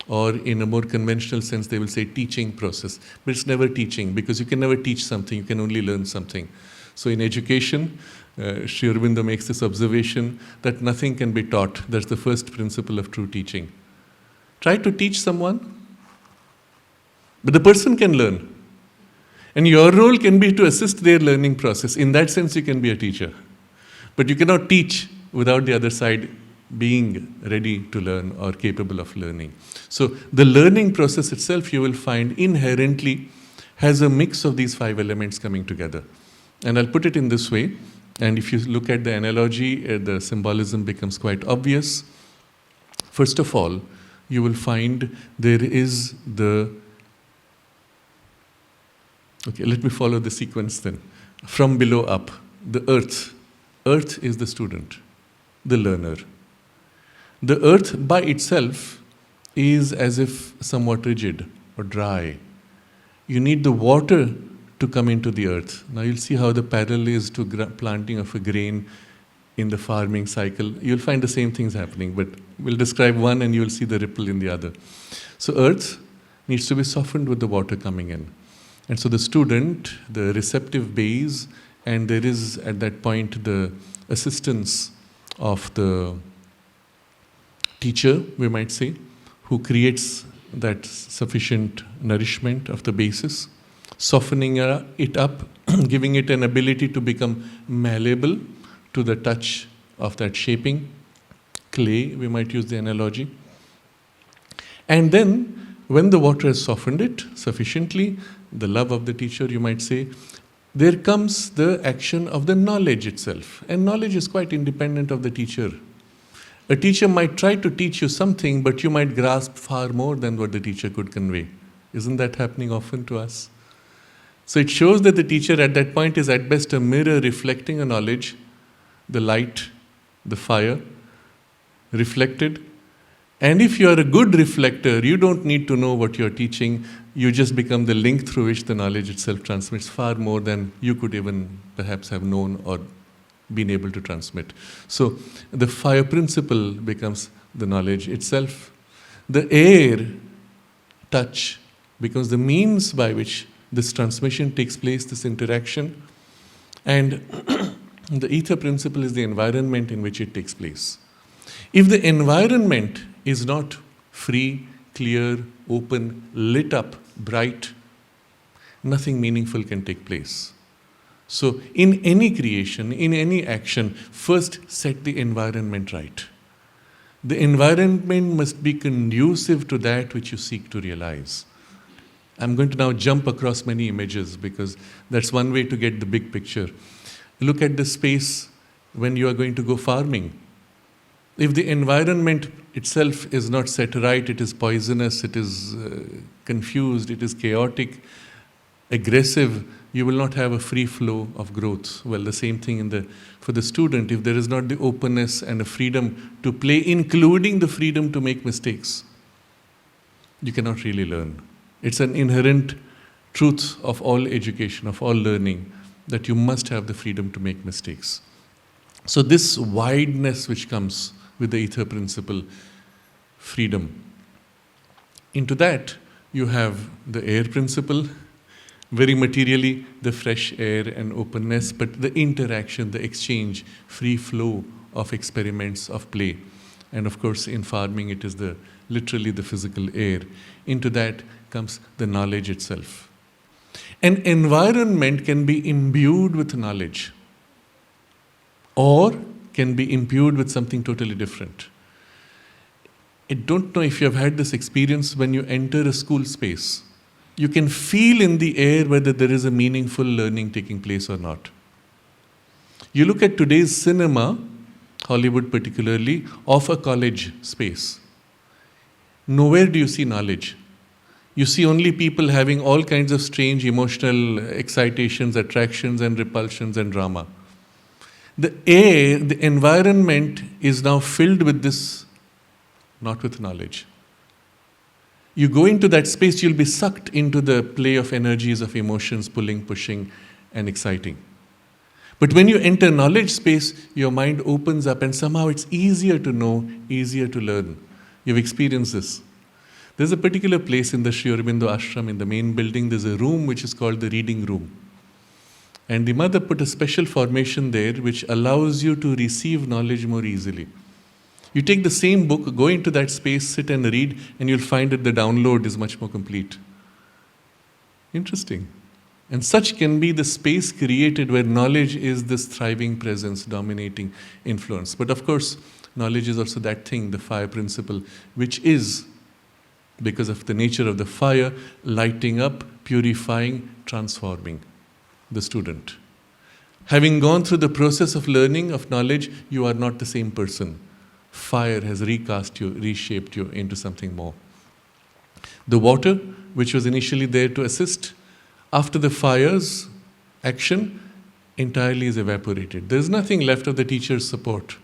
Or in a more conventional sense, they will say teaching process. But it's never teaching, because you can never teach something, you can only learn something. So in education, Sri Aurobindo makes this observation that nothing can be taught. That's the first principle of true teaching. Try to teach someone, but the person can learn. And your role can be to assist their learning process. In that sense, you can be a teacher. But you cannot teach without the other side being ready to learn or capable of learning. So the learning process itself, you will find inherently has a mix of these 5 elements coming together. And I'll put it in this way, and if you look at the analogy, the symbolism becomes quite obvious. First of all, you will find there is the... Okay, let me follow the sequence then. From below up, the earth. Earth is the student, the learner. The earth by itself is as if somewhat rigid or dry. You need the water to come into the earth. Now you'll see how the parallel is to planting of a grain in the farming cycle. You'll find the same things happening, but we'll describe one and you'll see the ripple in the other. So earth needs to be softened with the water coming in. And so the student, the receptive base, and there is at that point the assistance of the teacher, we might say, who creates that sufficient nourishment of the basis, softening it up, giving it an ability to become malleable to the touch of that shaping. Clay, we might use the analogy. And then, when the water has softened it sufficiently, the love of the teacher, you might say, there comes the action of the knowledge itself. And knowledge is quite independent of the teacher. A teacher might try to teach you something, but you might grasp far more than what the teacher could convey. Isn't that happening often to us? So it shows that the teacher at that point is at best a mirror reflecting a knowledge, the light, the fire, reflected. And if you are a good reflector, you don't need to know what you're teaching. You just become the link through which the knowledge itself transmits far more than you could even perhaps have known or been able to transmit. So the fire principle becomes the knowledge itself. The air, touch, becomes the means by which this transmission takes place, this interaction. And the ether principle is the environment in which it takes place. If the environment is not free, clear, open, lit up, bright, nothing meaningful can take place. So, in any creation, in any action, first set the environment right. The environment must be conducive to that which you seek to realize. I'm going to now jump across many images because that's one way to get the big picture. Look at the space when you are going to go farming. If the environment itself is not set right, it is poisonous, it is confused, it is chaotic, aggressive, you will not have a free flow of growth. Well, the same thing for the student. If there is not the openness and a freedom to play, including the freedom to make mistakes, you cannot really learn. It's an inherent truth of all education, of all learning, that you must have the freedom to make mistakes. So this wideness which comes with the ether principle, freedom. Into that, you have the air principle, very materially, the fresh air and openness, but the interaction, the exchange, free flow of experiments, of play. And of course, in farming, it is literally the physical air. Into that comes the knowledge itself. An environment can be imbued with knowledge or can be imbued with something totally different. I don't know if you have had this experience when you enter a school space. You can feel in the air whether there is a meaningful learning taking place or not. You look at today's cinema, Hollywood particularly, of a college space. Nowhere do you see knowledge. You see only people having all kinds of strange emotional excitations, attractions and repulsions and drama. The air, the environment is now filled with this, not with knowledge. You go into that space, you'll be sucked into the play of energies of emotions, pulling, pushing, and exciting. But when you enter knowledge space, your mind opens up and somehow it's easier to know, easier to learn. You've experienced this. There's a particular place in the Sri Aurobindo ashram, in the main building, there's a room which is called the reading room. And the mother put a special formation there which allows you to receive knowledge more easily. You take the same book, go into that space, sit and read, and you'll find that the download is much more complete. Interesting. And such can be the space created where knowledge is this thriving presence, dominating influence. But of course, knowledge is also that thing, the fire principle, which is, because of the nature of the fire, lighting up, purifying, transforming the student. Having gone through the process of learning, of knowledge, you are not the same person. Fire has recast you, reshaped you into something more. The water, which was initially there to assist, after the fire's action, entirely is evaporated. There is nothing left of the teacher's support.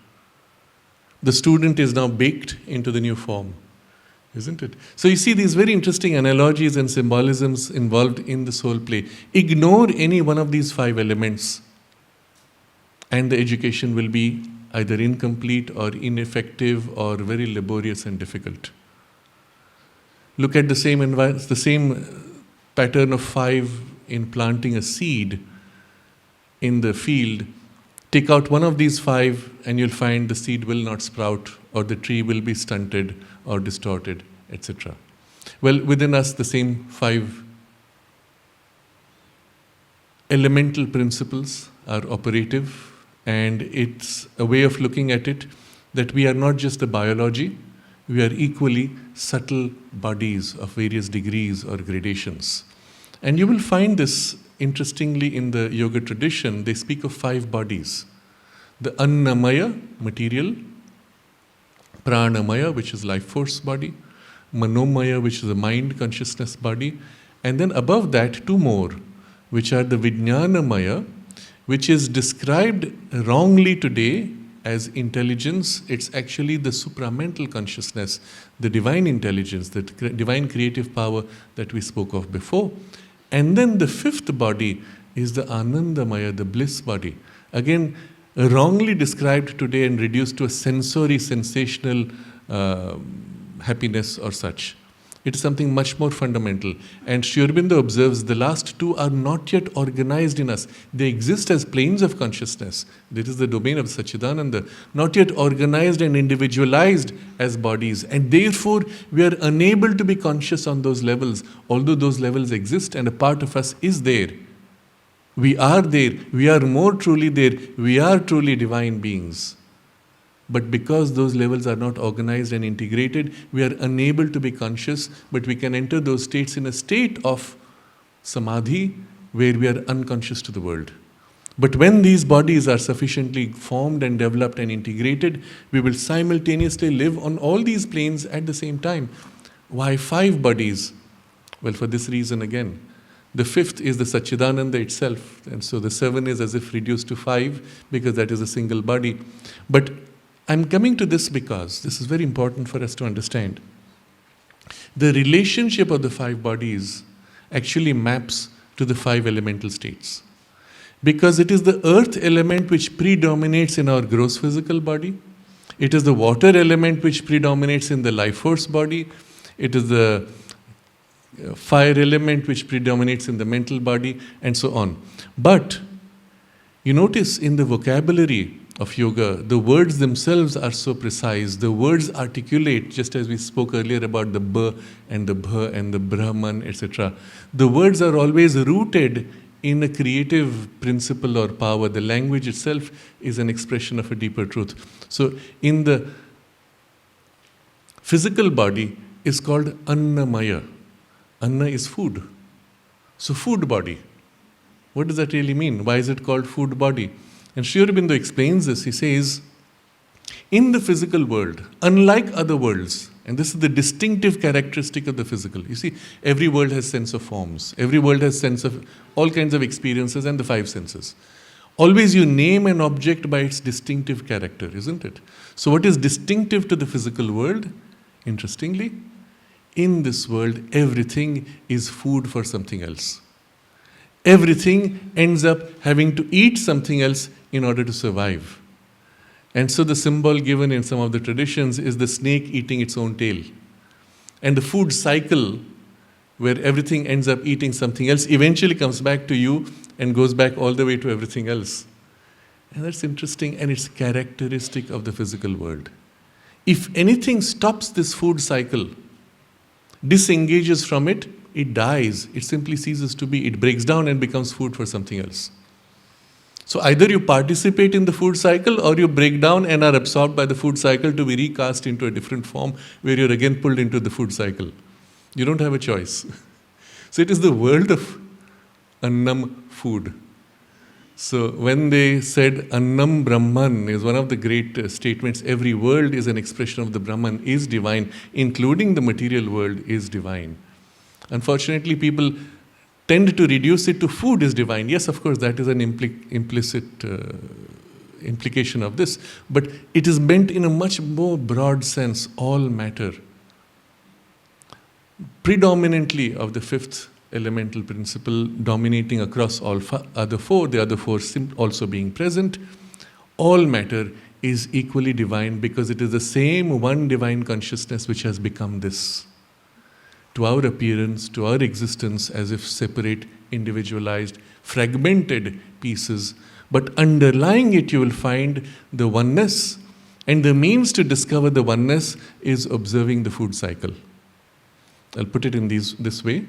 The student is now baked into the new form, isn't it? So you see these very interesting analogies and symbolisms involved in the soul play. Ignore any one of these 5 elements, and the education will be either incomplete or ineffective or very laborious and difficult. Look at the same pattern of 5 in planting a seed in the field. Take out one of these 5 and you'll find the seed will not sprout, or the tree will be stunted or distorted, etc. Well, within us the same 5 elemental principles are operative. And it's a way of looking at it that we are not just the biology, we are equally subtle bodies of various degrees or gradations. And you will find this interestingly in the yoga tradition. They speak of 5 bodies. The Annamaya, material, Pranamaya, which is life force body, Manomaya, which is the mind consciousness body, and then above that 2 more, which are the Vijnanamaya, which is described wrongly today as intelligence. It's actually the supramental consciousness, the divine intelligence, the divine creative power that we spoke of before. And then the 5th body is the Anandamaya, the bliss body. Again, wrongly described today and reduced to a sensory, sensational happiness or such. It is something much more fundamental. And Sri Aurobindo observes the last 2 are not yet organized in us. They exist as planes of consciousness. This is the domain of Satchidananda. Not yet organized and individualized as bodies. And therefore, we are unable to be conscious on those levels, although those levels exist and a part of us is there. We are there. We are more truly there. We are truly divine beings. But because those levels are not organized and integrated, we are unable to be conscious, but we can enter those states in a state of samadhi where we are unconscious to the world. But when these bodies are sufficiently formed and developed and integrated, we will simultaneously live on all these planes at the same time. Why 5 bodies? Well, for this reason again. The 5th is the Satchidananda itself, and so the 7 is as if reduced to 5 because that is a single body. But I'm coming to this because this is very important for us to understand. The relationship of the 5 bodies actually maps to the 5 elemental states. Because it is the earth element which predominates in our gross physical body. It is the water element which predominates in the life force body. It is the fire element which predominates in the mental body, and so on. But you notice in the vocabulary of yoga, the words themselves are so precise. The words articulate, just as we spoke earlier about the B and the Bh and the Brahman, etc. The words are always rooted in a creative principle or power. The language itself is an expression of a deeper truth. So in the physical body is called Annamaya. Anna is food. So food body. What does that really mean? Why is it called food body? And Sri Aurobindo explains this. He says, in the physical world, unlike other worlds, and this is the distinctive characteristic of the physical. You see, every world has sense of forms. Every world has sense of all kinds of experiences and the 5 senses. Always you name an object by its distinctive character, isn't it? So what is distinctive to the physical world? Interestingly, in this world, everything is food for something else. Everything ends up having to eat something else in order to survive. And so the symbol given in some of the traditions is the snake eating its own tail. And the food cycle, where everything ends up eating something else, eventually comes back to you and goes back all the way to everything else. And that's interesting, and it's characteristic of the physical world. If anything stops this food cycle, disengages from it, it dies. It simply ceases to be. It breaks down and becomes food for something else. So either you participate in the food cycle or you break down and are absorbed by the food cycle to be recast into a different form where you're again pulled into the food cycle. You don't have a choice. So it is the world of Annam, food. So when they said Annam Brahman is one of the great statements, every world is an expression of the Brahman, is divine, including the material world is divine. Unfortunately, people tend to reduce it to food is divine. Yes, of course, that is an implicit implication of this, but it is meant in a much more broad sense, all matter. Predominantly of the 5th elemental principle dominating across all other 4, the other 4 also being present, all matter is equally divine because it is the same one divine consciousness which has become this. To our appearance, to our existence, as if separate, individualized, fragmented pieces, but underlying it you will find the oneness, and the means to discover the oneness is observing the food cycle. I'll put it in this way.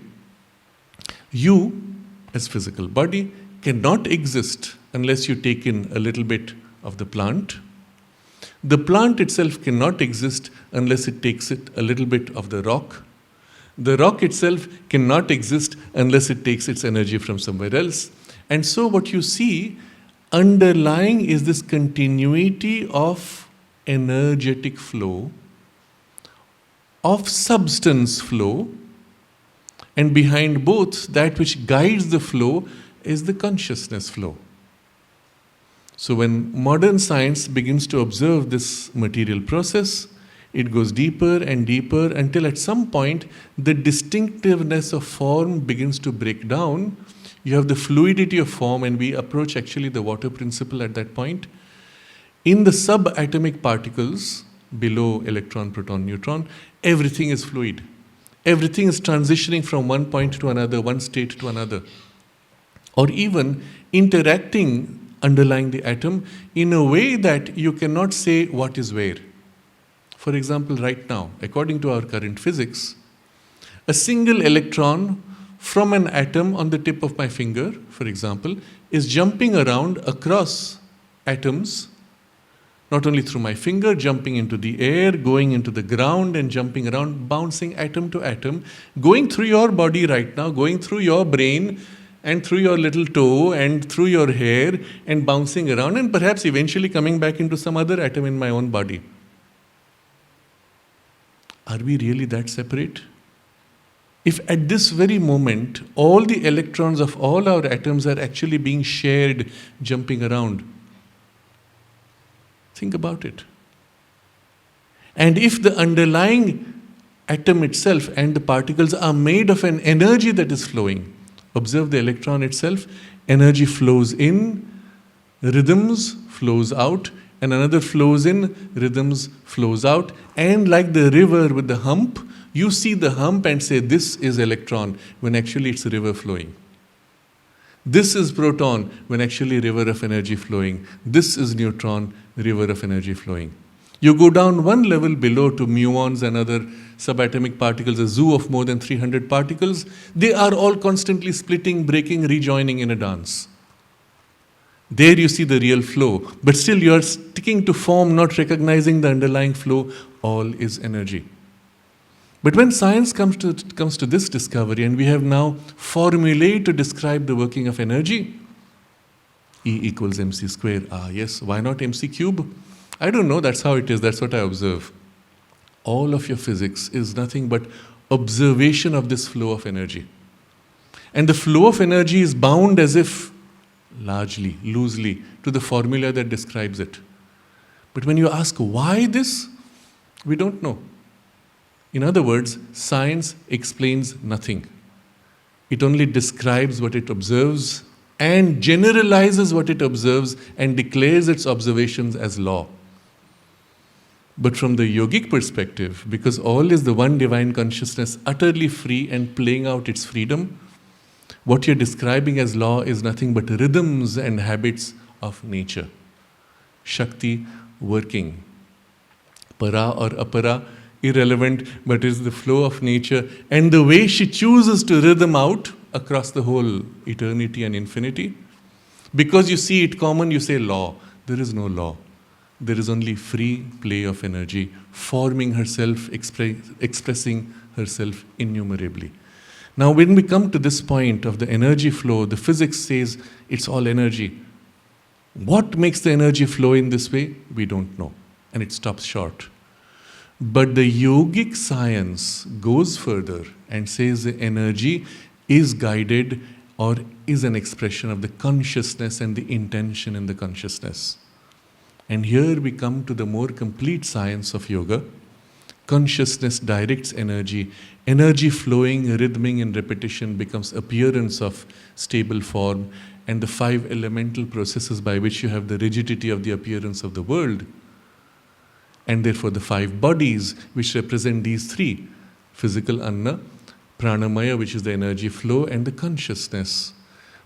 You, as physical body, cannot exist unless you take in a little bit of the plant. The plant itself cannot exist unless it takes it a little bit of the rock. The rock itself cannot exist unless it takes its energy from somewhere else. And so what you see underlying is this continuity of energetic flow, of substance flow, and behind both, that which guides the flow is the consciousness flow. So when modern science begins to observe this material process, it goes deeper and deeper until at some point the distinctiveness of form begins to break down. You have the fluidity of form, and we approach actually the water principle at that point. In the subatomic particles, below electron, proton, neutron, everything is fluid. Everything is transitioning from one point to another, one state to another. Or even interacting underlying the atom in a way that you cannot say what is where. For example, right now, according to our current physics, a single electron from an atom on the tip of my finger, for example, is jumping around across atoms, not only through my finger, jumping into the air, going into the ground and jumping around, bouncing atom to atom, going through your body right now, going through your brain and through your little toe and through your hair and bouncing around and perhaps eventually coming back into some other atom in my own body. Are we really that separate? If at this very moment all the electrons of all our atoms are actually being shared, jumping around, think about it. And if the underlying atom itself and the particles are made of an energy that is flowing, observe the electron itself, energy flows in, rhythms flows out, and another flows in, rhythms flows out, and like the river with the hump, you see the hump and say this is electron when actually it's a river flowing. This is proton when actually river of energy flowing. This is neutron, river of energy flowing. You go down one level below to muons and other subatomic particles, a zoo of more than 300 particles. They are all constantly splitting, breaking, rejoining in a dance. There you see the real flow, but still you are sticking to form, not recognizing the underlying flow. All is energy. But when science comes to this discovery, and we have now formulae to describe the working of energy, E equals mc square. Ah, yes, why not mc cube? I don't know, that's how it is, that's what I observe. All of your physics is nothing but observation of this flow of energy. And the flow of energy is bound as if largely, loosely, to the formula that describes it. But when you ask why this, we don't know. In other words, science explains nothing. It only describes what it observes and generalizes what it observes and declares its observations as law. But from the yogic perspective, because all is the one divine consciousness utterly free and playing out its freedom, what you're describing as law is nothing but rhythms and habits of nature. Shakti working. Para or apara, irrelevant, but is the flow of nature and the way she chooses to rhythm out across the whole eternity and infinity. Because you see it common, you say law. There is no law. There is only free play of energy, forming herself, expressing herself innumerably. Now when we come to this point of the energy flow, the physics says it's all energy. What makes the energy flow in this way? We don't know. And it stops short. But the yogic science goes further and says the energy is guided or is an expression of the consciousness and the intention in the consciousness. And here we come to the more complete science of yoga. Consciousness directs energy. Energy flowing, rhythming in repetition becomes appearance of stable form, and the 5 elemental processes by which you have the rigidity of the appearance of the world. And therefore the 5 bodies which represent these 3, physical anna, pranamaya which is the energy flow, and the consciousness.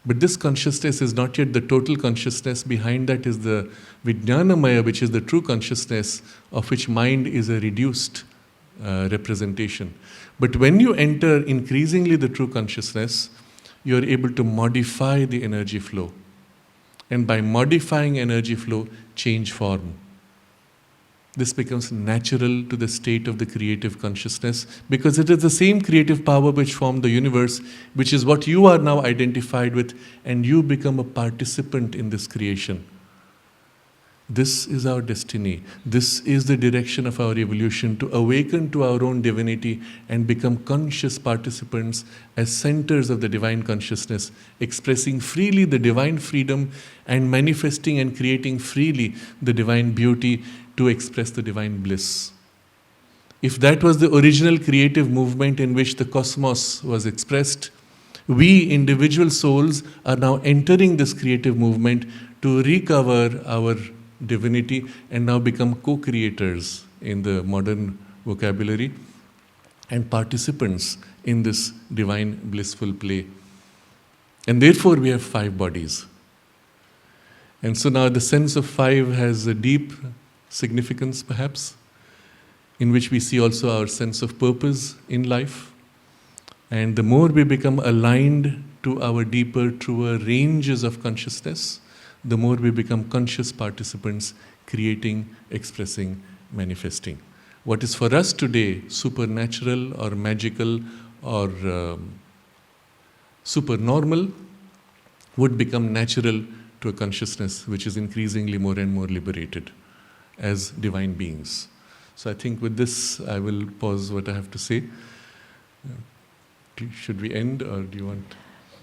But this consciousness is not yet the total consciousness. Behind that is the vijnanamaya, which is the true consciousness, of which mind is a reduced representation. But when you enter increasingly the true consciousness, you are able to modify the energy flow. And by modifying energy flow, change form. This becomes natural to the state of the creative consciousness, because it is the same creative power which formed the universe, which is what you are now identified with, and you become a participant in this creation. This is our destiny. This is the direction of our evolution, to awaken to our own divinity and become conscious participants as centers of the divine consciousness, expressing freely the divine freedom and manifesting and creating freely the divine beauty to express the divine bliss. If that was the original creative movement in which the cosmos was expressed, we individual souls are now entering this creative movement to recover our divinity and now become co-creators in the modern vocabulary and participants in this divine blissful play. And therefore we have 5 bodies. And so now the sense of 5 has a deep significance perhaps, in which we see also our sense of purpose in life. And the more we become aligned to our deeper, truer ranges of consciousness, the more we become conscious participants, creating, expressing, manifesting. What is for us today supernatural or magical or supernormal would become natural to a consciousness which is increasingly more and more liberated as divine beings. So I think with this I will pause what I have to say. Should we end, or do you want?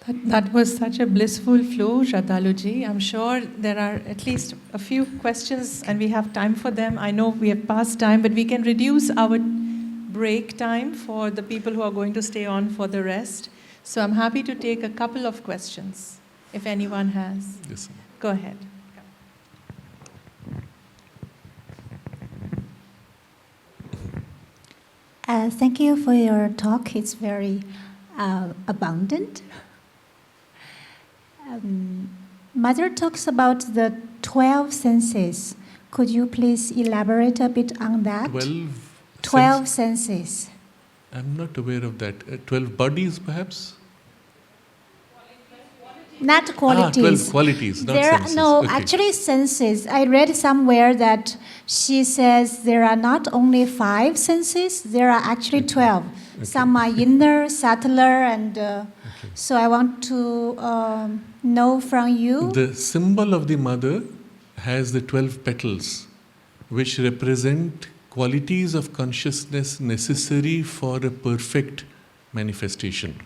That was such a blissful flow, Shraddhaluji. I'm sure there are at least a few questions and we have time for them. I know we have passed time, but we can reduce our break time for the people who are going to stay on for the rest. So I'm happy to take a couple of questions, if anyone has. Yes. Go ahead. Thank you for your talk. It's very abundant. Mother talks about the 12 senses. Could you please elaborate a bit on that? 12 senses. I'm not aware of that. 12 bodies, perhaps? Not qualities. 12 qualities, not there senses. No, Okay. actually senses. I read somewhere that she says there are not only 5 senses, there are actually 12. Okay. Some are inner, subtler, and so I want to know from you. The symbol of the mother has the 12 petals, which represent qualities of consciousness necessary for a perfect manifestation.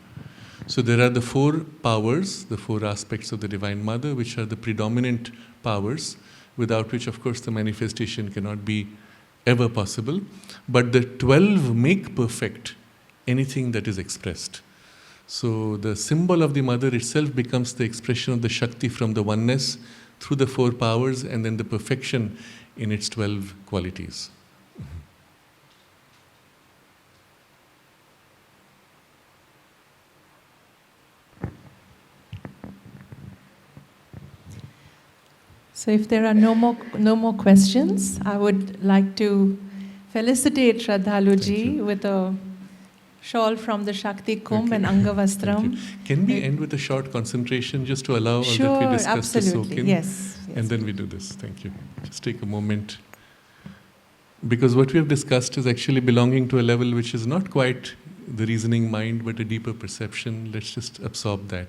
So there are the 4 powers, the 4 aspects of the Divine Mother, which are the predominant powers, without which, of course, the manifestation cannot be ever possible. But the 12 make perfect anything that is expressed. So the symbol of the Mother itself becomes the expression of the Shakti from the oneness through the 4 powers, and then the perfection in its 12 qualities. So if there are no more questions, I would like to felicitate Shraddhaluji with a shawl from the Shakti Kumbh and Angavastram. Can we end with a short concentration just to allow all Sure, that we discussed to soak absolutely. in? Yes. And then we do this. Thank you. Just take a moment. Because what we have discussed is actually belonging to a level which is not quite the reasoning mind, but a deeper perception. Let's just absorb that.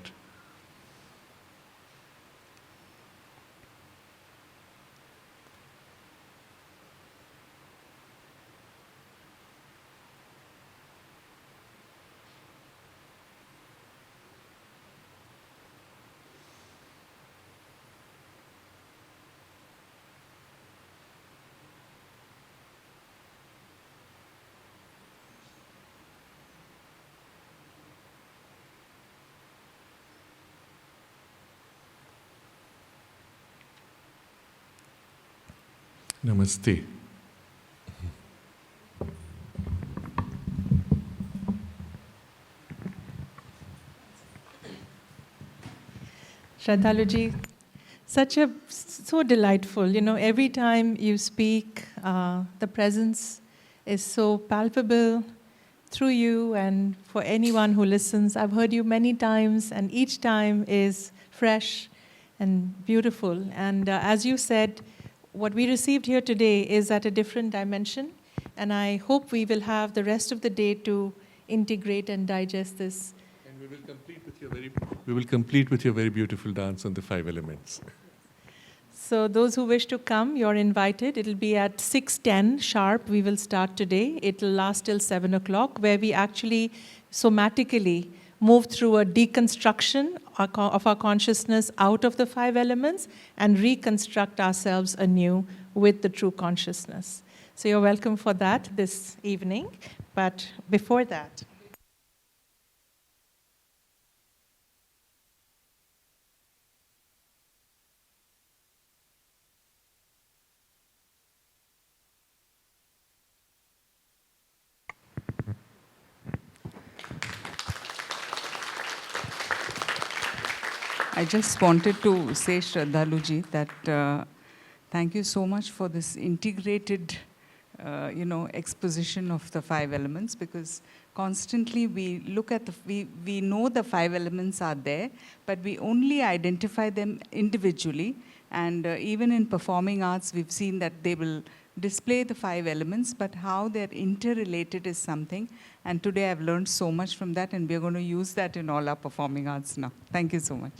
Namaste. Shraddhaluji, so delightful. You know, every time you speak, the presence is so palpable through you and for anyone who listens. I've heard you many times, and each time is fresh and beautiful. And as you said, what we received here today is at a different dimension, and I hope we will have the rest of the day to integrate and digest this. And we will complete with your very beautiful dance on the 5 elements. So those who wish to come, you're invited. It'll be at 6:10 sharp. We will start today. It'll last till 7 o'clock, where we actually somatically move through a deconstruction of our consciousness out of the 5 elements and reconstruct ourselves anew with the true consciousness. So you're welcome for that this evening. But before that, I just wanted to say, Sraddhaluji, that thank you so much for this integrated, exposition of the 5 elements, because constantly we look at we know the 5 elements are there, but we only identify them individually. And even in performing arts, we've seen that they will display the 5 elements, but how they're interrelated is something. And today I've learned so much from that, and we're going to use that in all our performing arts now. Thank you so much.